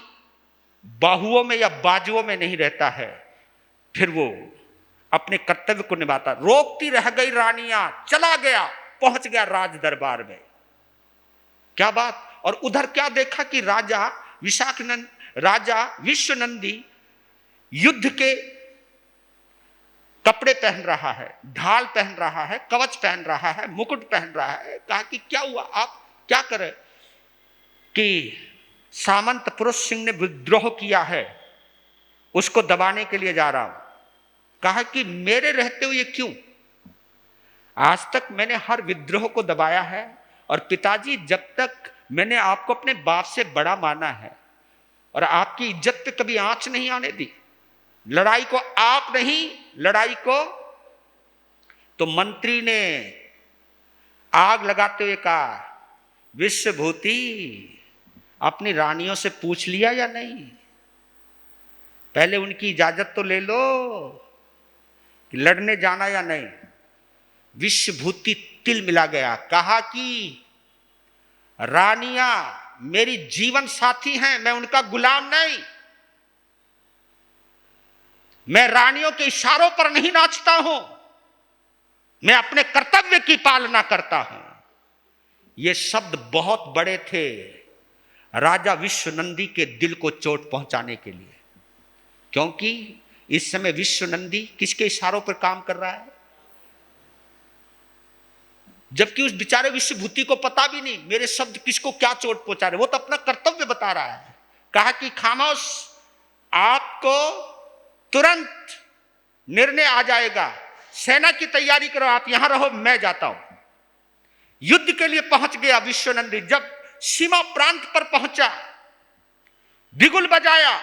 बाहुओं में या बाजुओं में नहीं रहता है, फिर वो अपने कर्तव्य को निभाता। रोकती रह गई रानियां, चला गया, पहुंच गया राज दरबार में। क्या बात! और उधर क्या देखा कि राजा विश्वनंदी युद्ध के कपड़े पहन रहा है, ढाल पहन रहा है, कवच पहन रहा है, मुकुट पहन रहा है। कहा कि क्या हुआ, आप क्या करें? कि सामंत पुरुष सिंह ने विद्रोह किया है, उसको दबाने के लिए जा रहा हूं। कहा कि मेरे रहते हुए क्यों? आज तक मैंने हर विद्रोह को दबाया है, और पिताजी, जब तक मैंने आपको अपने बाप से बड़ा माना है और आपकी इज्जत पे कभी आंच नहीं आने दी। लड़ाई को आप नहीं, लड़ाई को तो मंत्री ने आग लगाते हुए कहा, विश्वभूति, अपनी रानियों से पूछ लिया या नहीं? पहले उनकी इजाजत तो ले लो कि लड़ने जाना या नहीं। विश्वभूति तिल मिला गया। कहा कि रानियां मेरी जीवन साथी हैं, मैं उनका गुलाम नहीं। मैं रानियों के इशारों पर नहीं नाचता हूं, मैं अपने कर्तव्य की पालना करता हूं। ये शब्द बहुत बड़े थे राजा विश्वनंदी के दिल को चोट पहुंचाने के लिए, क्योंकि इस समय विश्वनंदी किसके इशारों पर काम कर रहा है? जबकि उस बेचारे विश्वभूति को पता भी नहीं मेरे शब्द किसको क्या चोट पहुंचा रहे, वो तो अपना कर्तव्य बता रहा है। कहा कि खामोश, आपको तुरंत निर्णय आ जाएगा, सेना की तैयारी करो, आप यहां रहो, मैं जाता हूं। युद्ध के लिए पहुंच गया विश्वनंदी। जब सीमा प्रांत पर पहुंचा, बिगुल बजाया,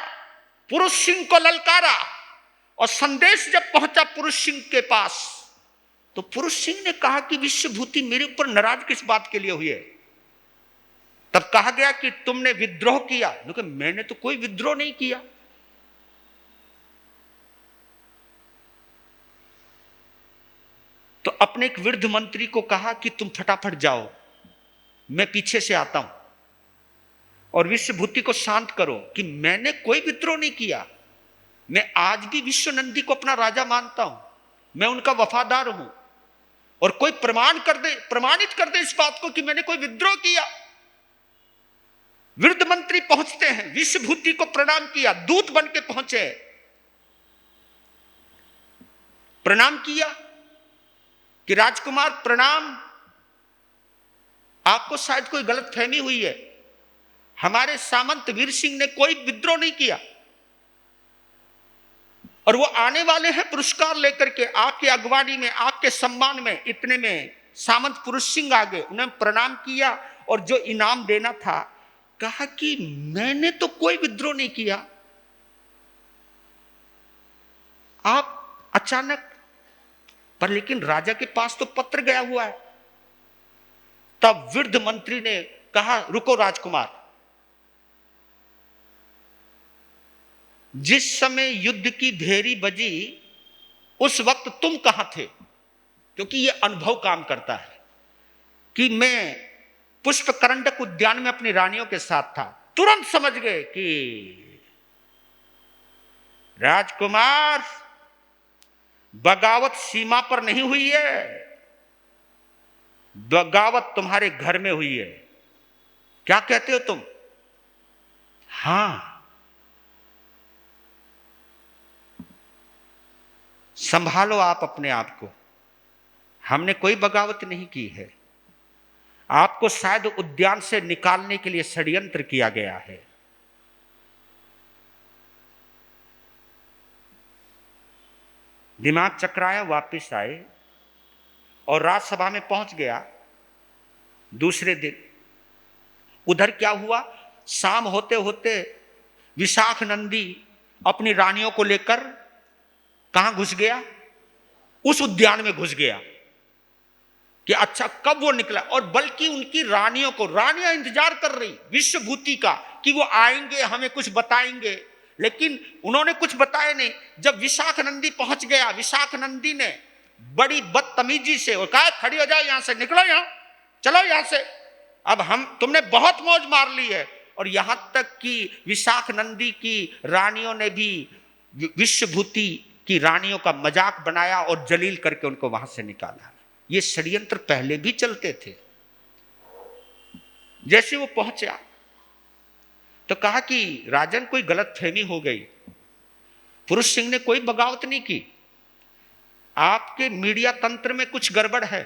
पुरुष सिंह को ललकारा, और संदेश जब पहुंचा पुरुष सिंह के पास, तो पुरुष सिंह ने कहा कि विश्वभूति मेरे ऊपर नाराज किस बात के लिए हुई है? तब कहा गया कि तुमने विद्रोह किया। क्योंकि मैंने तो कोई विद्रोह नहीं किया। तो अपने एक वृद्ध मंत्री को कहा कि तुम फटाफट जाओ, मैं पीछे से आता हूं, और विश्वभूति को शांत करो कि मैंने कोई विद्रोह नहीं किया। मैं आज भी विश्वनंदी को अपना राजा मानता हूं, मैं उनका वफादार हूं, और कोई प्रमाणित कर दे इस बात को कि मैंने कोई विद्रोह किया। वृद्ध मंत्री पहुंचते हैं, विश्वभूति को प्रणाम किया, दूत बन के पहुंचे, प्रणाम किया कि राजकुमार प्रणाम, आपको शायद कोई गलतफहमी हुई है, हमारे सामंत वीर सिंह ने कोई विद्रोह नहीं किया और वो आने वाले हैं पुरस्कार लेकर के, आपकी अगवानी में, आपके सम्मान में। इतने में सामंत पुरुष सिंह आ गए, उन्होंने प्रणाम किया और जो इनाम देना था, कहा कि मैंने तो कोई विद्रोह नहीं किया, आप अचानक, पर लेकिन राजा के पास तो पत्र गया हुआ है। तब वृद्ध मंत्री ने कहा, रुको राजकुमार, जिस समय युद्ध की भेरी बजी उस वक्त तुम कहां थे? क्योंकि यह अनुभव काम करता है कि मैं पुष्पकरंडक उद्यान में अपनी रानियों के साथ था। तुरंत समझ गए कि राजकुमार, बगावत सीमा पर नहीं हुई है, बगावत तुम्हारे घर में हुई है। क्या कहते हो तुम? हां, संभालो आप अपने आप को, हमने कोई बगावत नहीं की है, आपको शायद उद्यान से निकालने के लिए षड्यंत्र किया गया है। दिमाग चकराया, वापस आए और राजसभा में पहुंच गया। दूसरे दिन उधर क्या हुआ, शाम होते होते विशाख नंदी अपनी रानियों को लेकर कहां घुस गया? उस उद्यान में घुस गया कि अच्छा कब वो निकला, और बल्कि उनकी रानियों को, रानियां इंतजार कर रही विश्वभूति का कि वो आएंगे, हमें कुछ बताएंगे, लेकिन उन्होंने कुछ बताया नहीं। जब विशाख नंदी पहुंच गया, विशाख नंदी ने बड़ी बदतमीजी से और कहा, खड़ी हो जाओ, यहां से निकलो, यहां चलो, यहां से, अब हम, तुमने बहुत मौज मार ली है। और यहां तक कि विशाख नंदी की रानियों ने भी विश्वभूति की रानियों का मजाक बनाया और जलील करके उनको वहां से निकाला। ये षड्यंत्र पहले भी चलते थे। जैसे वो पहुंचा तो कहा कि राजन, कोई गलतफहमी हो गई, पुरुष सिंह ने कोई बगावत नहीं की, आपके मीडिया तंत्र में कुछ गड़बड़ है,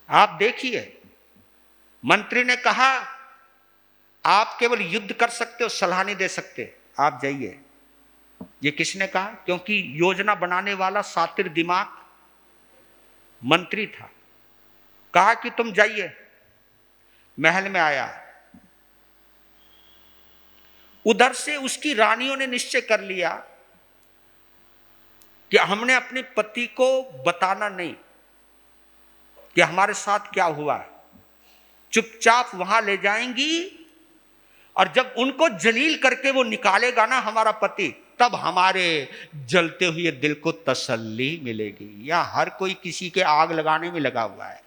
आप देखिए। मंत्री ने कहा, आप केवल युद्ध कर सकते हो, सलाह नहीं दे सकते, आप जाइए। ये किसने कहा? क्योंकि योजना बनाने वाला शातिर दिमाग मंत्री था। कहा कि तुम जाइए। महल में आया, उधर से उसकी रानियों ने निश्चय कर लिया कि हमने अपने पति को बताना नहीं कि हमारे साथ क्या हुआ है, चुपचाप वहां ले जाएंगी और जब उनको जलील करके वो निकालेगा ना हमारा पति, तब हमारे जलते हुए दिल को तसल्ली मिलेगी। या हर कोई किसी के आग लगाने में लगा हुआ है,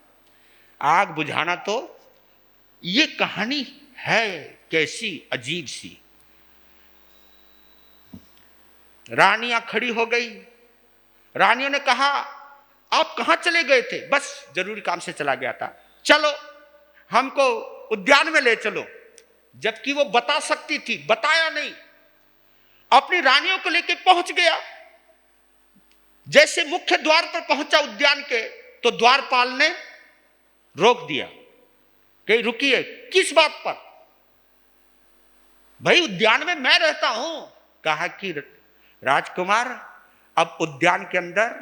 आग बुझाना तो ये कहानी है कैसी अजीब सी। रानियां खड़ी हो गई, रानियों ने कहा, आप कहां चले गए थे? बस जरूरी काम से चला गया था, चलो हमको उद्यान में ले चलो। जबकि वो बता सकती थी, बताया नहीं, अपनी रानियों को लेकर पहुंच गया। जैसे मुख्य द्वार पर पहुंचा उद्यान के, तो द्वारपाल ने रोक दिया कि रुकिए। किस बात पर? भाई उद्यान में मैं रहता हूं। कहा कि राजकुमार, अब उद्यान के अंदर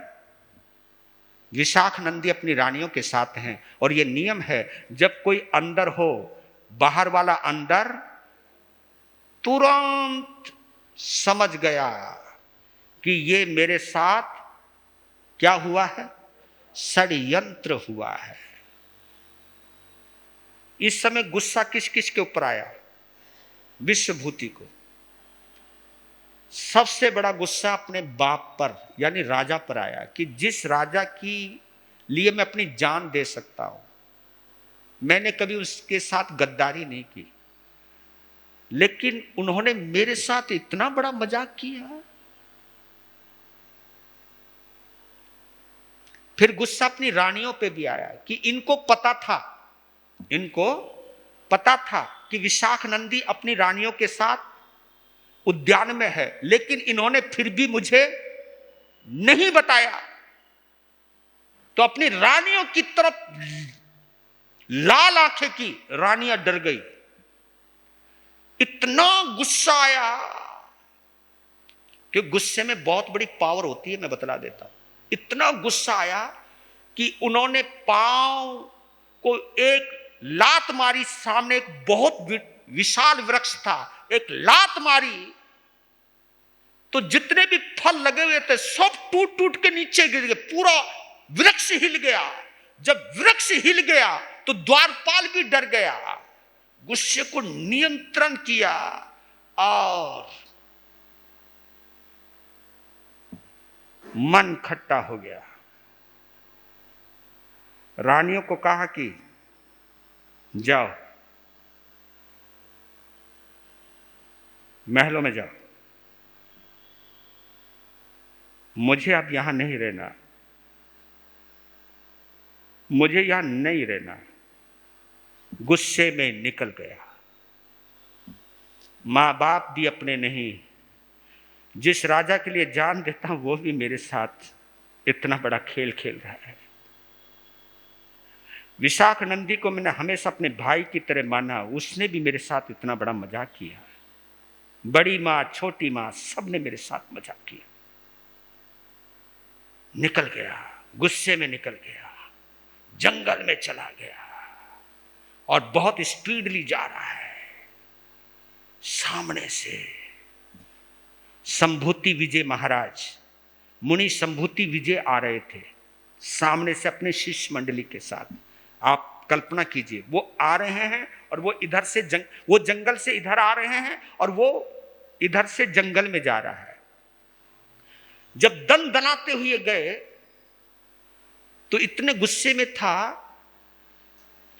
विशाख नंदी अपनी रानियों के साथ हैं और यह नियम है, जब कोई अंदर हो, बाहर वाला अंदर तुरंत समझ गया कि ये मेरे साथ क्या हुआ है, षड्यंत्र हुआ है। इस समय गुस्सा किस किस के ऊपर आया? विश्वभूति को। सबसे बड़ा गुस्सा अपने बाप पर यानी राजा पर आया कि जिस राजा की लिए मैं अपनी जान दे सकता हूं, मैंने कभी उसके साथ गद्दारी नहीं की, लेकिन उन्होंने मेरे साथ इतना बड़ा मजाक किया। फिर गुस्सा अपनी रानियों पे भी आया कि इनको पता था कि विशाख नंदी अपनी रानियों के साथ उद्यान में है, लेकिन इन्होंने फिर भी मुझे नहीं बताया। तो अपनी रानियों की तरफ लाल आंखें की, रानियां डर गई। इतना गुस्सा आया कि गुस्से में बहुत बड़ी पावर होती है, मैं बतला देता हूं। इतना गुस्सा आया कि उन्होंने पांव को एक लात मारी। सामने एक बहुत विशाल वृक्ष था, एक लात मारी तो जितने भी फल लगे हुए थे सब टूट टूट के नीचे गिर गए, पूरा वृक्ष हिल गया। जब वृक्ष हिल गया तो द्वारपाल भी डर गया। गुस्से को नियंत्रण किया और मन खट्टा हो गया। रानियों को कहा कि जाओ महलों में जाओ, मुझे अब यहां नहीं रहना, मुझे यहां नहीं रहना। गुस्से में निकल गया। मां बाप भी अपने नहीं। जिस राजा के लिए जान देता हूं वो भी मेरे साथ इतना बड़ा खेल खेल रहा है। विशाख नंदी को मैंने हमेशा अपने भाई की तरह माना, उसने भी मेरे साथ इतना बड़ा मजाक किया। बड़ी मां, छोटी मां, सबने मेरे साथ मजाक किया। निकल गया, गुस्से में निकल गया, जंगल में चला गया और बहुत स्पीडली जा रहा है। सामने से संभूति विजय महाराज, मुनि संभूति विजय आ रहे थे सामने से अपने शिष्य मंडली के साथ। आप कल्पना कीजिए, वो आ रहे हैं और वो इधर से वो जंगल से इधर आ रहे हैं और वो इधर से जंगल में जा रहा है। जब दन दनाते हुए गए तो इतने गुस्से में था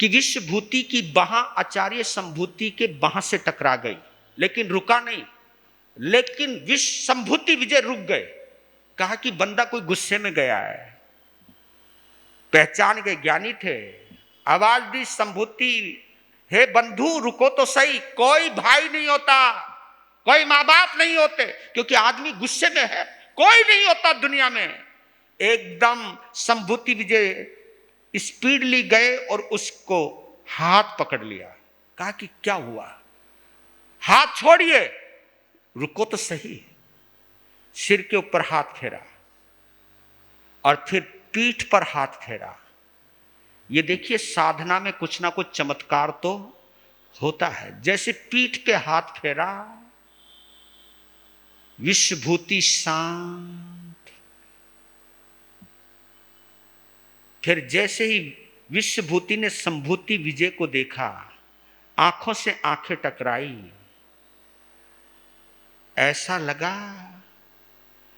कि विश्वभूति की बाह आचार्य संभूति के बाह से टकरा गई, लेकिन रुका नहीं। लेकिन विश्व संभूति विजय रुक गए। कहा कि बंदा कोई गुस्से में गया है। पहचान गए, ज्ञानी थे। आवाज दी संभूति, हे बंधु रुको तो सही, कोई भाई नहीं होता, कोई मां बाप नहीं होते, क्योंकि आदमी गुस्से में है। कोई नहीं होता दुनिया में। एकदम संभूति विजय स्पीडली गए और उसको हाथ पकड़ लिया। कहा कि क्या हुआ, हाथ छोड़िए, रुको तो सही। सिर के ऊपर हाथ फेरा और फिर पीठ पर हाथ फेरा। ये देखिए, साधना में कुछ ना कुछ चमत्कार तो होता है। जैसे पीठ पे हाथ फेरा, विश्वभूति शांत। फिर जैसे ही विश्वभूति ने संभूति विजय को देखा, आंखों से आंखें टकराई, ऐसा लगा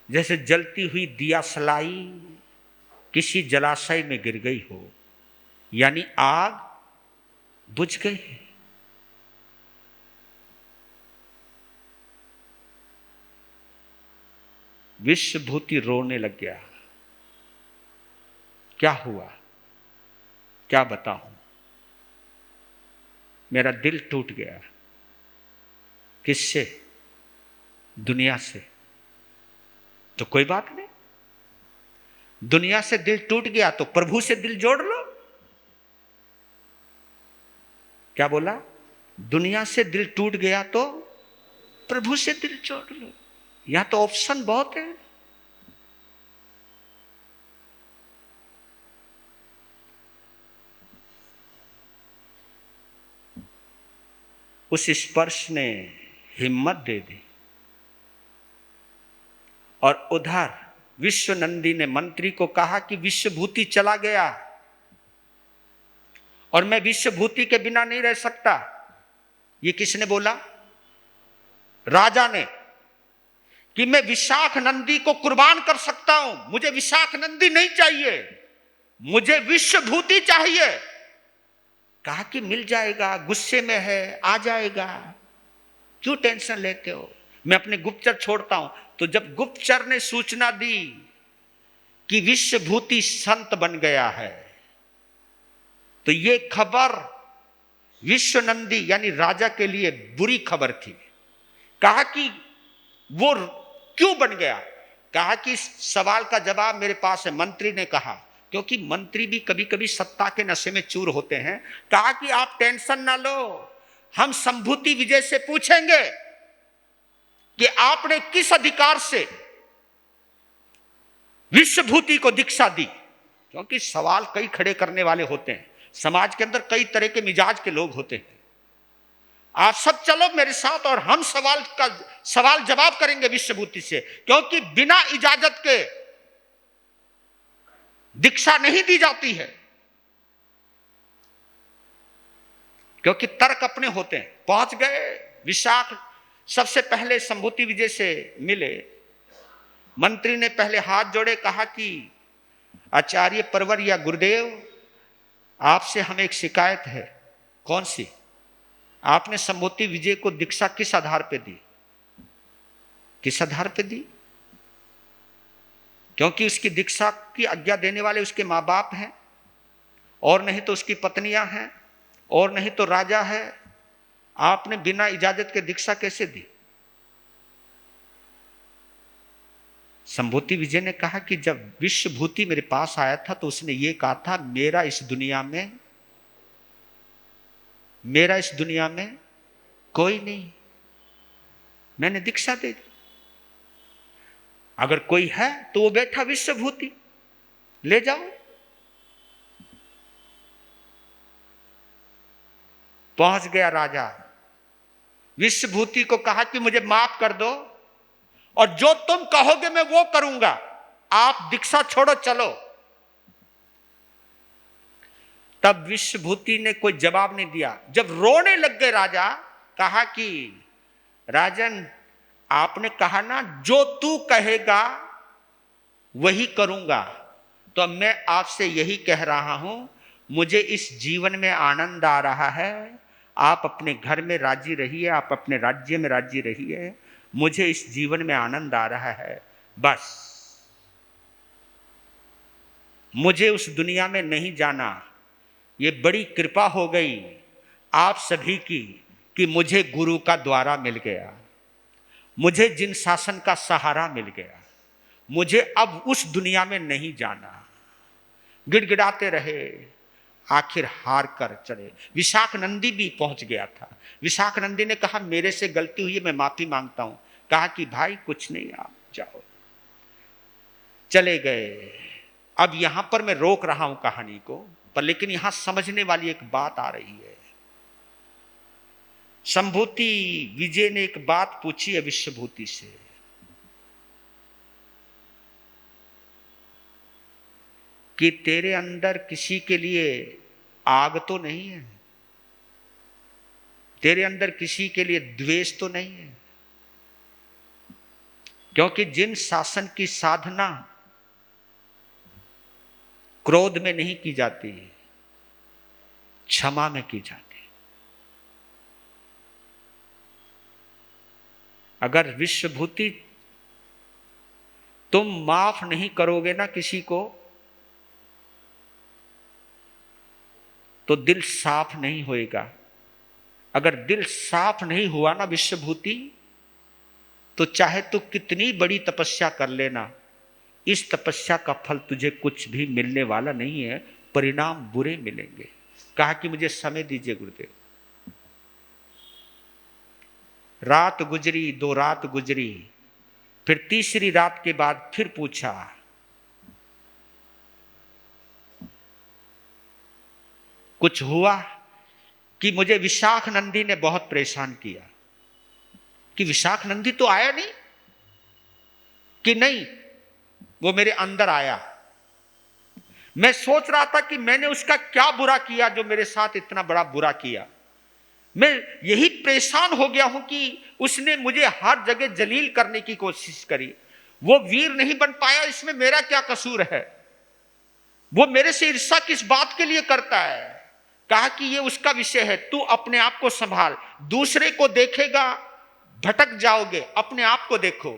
जैसे जलती हुई दिया सलाई किसी जलाशय में गिर गई हो, यानी आग बुझ गई। विश्वभूति रोने लग गया। क्या हुआ, क्या बताऊं, मेरा दिल टूट गया। किससे? दुनिया से। तो कोई बात नहीं, दुनिया से दिल टूट गया तो प्रभु से दिल जोड़ लो। क्या बोला? दुनिया से दिल टूट गया तो प्रभु से दिल जोड़ लो। यहां तो ऑप्शन बहुत है। उस स्पर्श ने हिम्मत दे दी और उधर विश्वनंदी ने मंत्री को कहा कि विश्वभूति चला गया और मैं विश्वभूति के बिना नहीं रह सकता। ये किसने बोला? राजा ने, कि मैं विशाख नंदी को कुर्बान कर सकता हूं, मुझे विशाख नंदी नहीं चाहिए, मुझे विश्वभूति चाहिए। कहा कि मिल जाएगा, गुस्से में है, आ जाएगा, क्यों टेंशन लेते हो, मैं अपने गुप्तचर छोड़ता हूं। तो जब गुप्तचर ने सूचना दी कि विश्वभूति संत बन गया है, तो ये खबर विश्वनंदी यानी राजा के लिए बुरी खबर थी। कहा कि वो क्यों बन गया? कहा कि इस सवाल का जवाब मेरे पास है। मंत्री ने कहा, क्योंकि मंत्री भी कभी कभी सत्ता के नशे में चूर होते हैं। कहा कि आप टेंशन ना लो, हम संभूति विजय से पूछेंगे कि आपने किस अधिकार से विश्वभूति को दीक्षा दी। क्योंकि सवाल कई खड़े करने वाले होते हैं, समाज के अंदर कई तरह के मिजाज के लोग होते हैं। आप सब चलो मेरे साथ और हम सवाल जवाब करेंगे विश्वभूति से, क्योंकि बिना इजाजत के दीक्षा नहीं दी जाती है, क्योंकि तर्क अपने होते हैं। पहुंच गए विशाख, सबसे पहले संभूति विजय से मिले। मंत्री ने पहले हाथ जोड़े, कहा कि आचार्य परवर या गुरुदेव, आपसे हमें एक शिकायत है। कौन सी? आपने संभूति विजय को दीक्षा किस आधार पे दी? किस आधार पे दी? क्योंकि उसकी दीक्षा की आज्ञा देने वाले उसके मां बाप हैं, और नहीं तो उसकी पत्नियां हैं, और नहीं तो राजा है। आपने बिना इजाजत के दीक्षा कैसे दी? संभूति विजय ने कहा कि जब विश्वभूति मेरे पास आया था तो उसने ये कहा था, मेरा इस दुनिया में कोई नहीं, मैंने दीक्षा दे दी। अगर कोई है तो वो बैठा विश्वभूति, ले जाओ। पहुंच गया राजा, विश्वभूति को कहा कि मुझे माफ कर दो, और जो तुम कहोगे मैं वो करूंगा, आप दीक्षा छोड़ो, चलो। तब विश्वभूति ने कोई जवाब नहीं दिया। जब रोने लग गए राजा, कहा कि राजन, आपने कहा ना जो तू कहेगा वही करूंगा, तो अब मैं आपसे यही कह रहा हूं, मुझे इस जीवन में आनंद आ रहा है। आप अपने घर में राजी रहिए, आप अपने राज्य में राजी रहिए, मुझे इस जीवन में आनंद आ रहा है। बस मुझे उस दुनिया में नहीं जाना। ये बड़ी कृपा हो गई आप सभी की कि मुझे गुरु का द्वारा मिल गया, मुझे जिन शासन का सहारा मिल गया, मुझे अब उस दुनिया में नहीं जाना। गिड़गिड़ाते रहे, आखिर हार कर चले। विशाख नंदी भी पहुंच गया था। विशाख नंदी ने कहा, मेरे से गलती हुई है, मैं माफी मांगता हूं। कहा कि भाई कुछ नहीं, आप जाओ। चले गए। अब यहां पर मैं रोक रहा हूं कहानी को, पर लेकिन यहां समझने वाली एक बात आ रही है। संभूति विजय ने एक बात पूछी है विश्वभूति से कि तेरे अंदर किसी के लिए आग तो नहीं है, तेरे अंदर किसी के लिए द्वेष तो नहीं है? क्योंकि जिन शासन की साधना क्रोध में नहीं की जाती, क्षमा में की जाती। अगर विश्वभूति तुम माफ नहीं करोगे ना किसी को, तो दिल साफ नहीं होएगा। अगर दिल साफ नहीं हुआ ना विश्वभूति, तो चाहे तू कितनी बड़ी तपस्या कर लेना, इस तपस्या का फल तुझे कुछ भी मिलने वाला नहीं है, परिणाम बुरे मिलेंगे। कहा कि मुझे समय दीजिए गुरुदेव। रात गुजरी, 2 रात गुजरी, फिर तीसरी रात के बाद फिर पूछा। कुछ हुआ कि मुझे विशाख नंदी ने बहुत परेशान किया। कि विशाख नंदी तो आया नहीं, कि नहीं, वो मेरे अंदर आया। मैं सोच रहा था कि मैंने उसका क्या बुरा किया जो मेरे साथ इतना बड़ा बुरा किया। मैं यही परेशान हो गया हूं कि उसने मुझे हर जगह जलील करने की कोशिश करी। वो वीर नहीं बन पाया, इसमें मेरा क्या कसूर है? वो मेरे से ईर्ष्या किस बात के लिए करता है? कहा कि ये उसका विषय है, तू अपने आप को संभाल। दूसरे को देखेगा भटक जाओगे, अपने आप को देखो।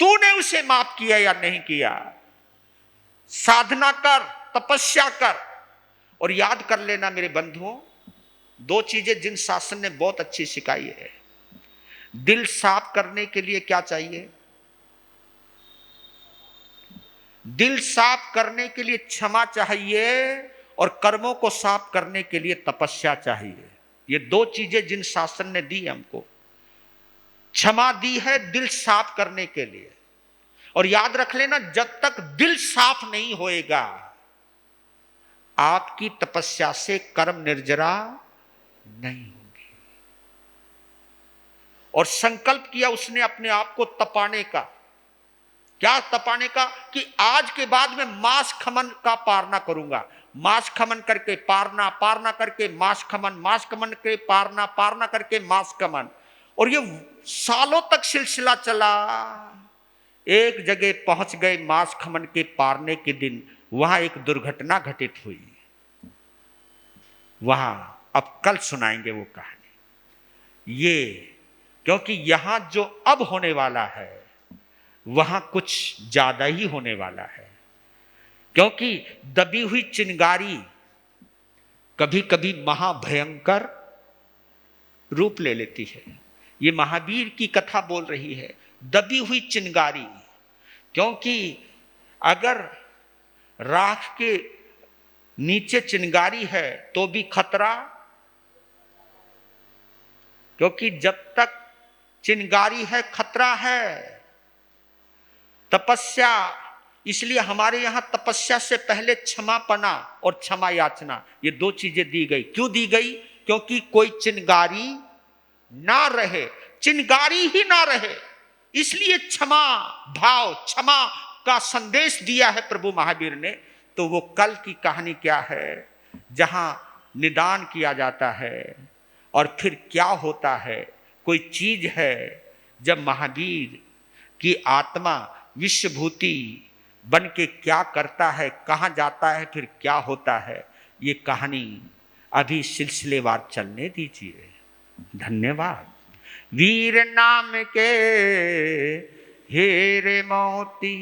तूने उसे माफ किया या नहीं किया? साधना कर, तपस्या कर। और याद कर लेना मेरे बंधुओं, दो चीजें जिन शासन ने बहुत अच्छी सिखाई है। दिल साफ करने के लिए क्या चाहिए? दिल साफ करने के लिए क्षमा चाहिए और कर्मों को साफ करने के लिए तपस्या चाहिए। ये दो चीजें जिन शासन ने दी हमको। क्षमा दी है दिल साफ करने के लिए, और याद रख लेना, जब तक दिल साफ नहीं होएगा आपकी तपस्या से कर्म निर्जरा नहीं होंगे। और संकल्प किया उसने अपने आप को तपाने का। क्या तपाने का? कि आज के बाद मैं मांस खमन का पारना करूंगा। मांस खमन करके पारना, पारना करके मांस खमन, मांस खमन के पारना, पारना करके मांस खमन। और ये सालों तक सिलसिला चला। एक जगह पहुंच गए मांस खमन के पारने के दिन, वहां एक दुर्घटना घटित हुई। वहां अब कल सुनाएंगे वो कहानी। ये क्योंकि यहां जो अब होने वाला है वहां कुछ ज्यादा ही होने वाला है। क्योंकि दबी हुई चिंगारी कभी कभी महाभयंकर रूप ले लेती है। ये महावीर की कथा बोल रही है, दबी हुई चिंगारी। क्योंकि अगर राख के नीचे चिंगारी है तो भी खतरा, क्योंकि जब तक चिंगारी है खतरा है। तपस्या, इसलिए हमारे यहां तपस्या से पहले क्षमापना और क्षमा याचना, ये दो चीजें दी गई। क्यों दी गई? क्योंकि कोई चिंगारी ना रहे, चिंगारी ही ना रहे, इसलिए क्षमा भाव, क्षमा का संदेश दिया है प्रभु महावीर ने। तो वो कल की कहानी क्या है, जहां निदान किया जाता है और फिर क्या होता है। कोई चीज है जब महावीर की आत्मा विश्वभूति बन के क्या करता है, कहां जाता है, फिर क्या होता है, ये कहानी अभी सिलसिलेवार चलने दीजिए। धन्यवाद। वीर नाम के हीरे मोती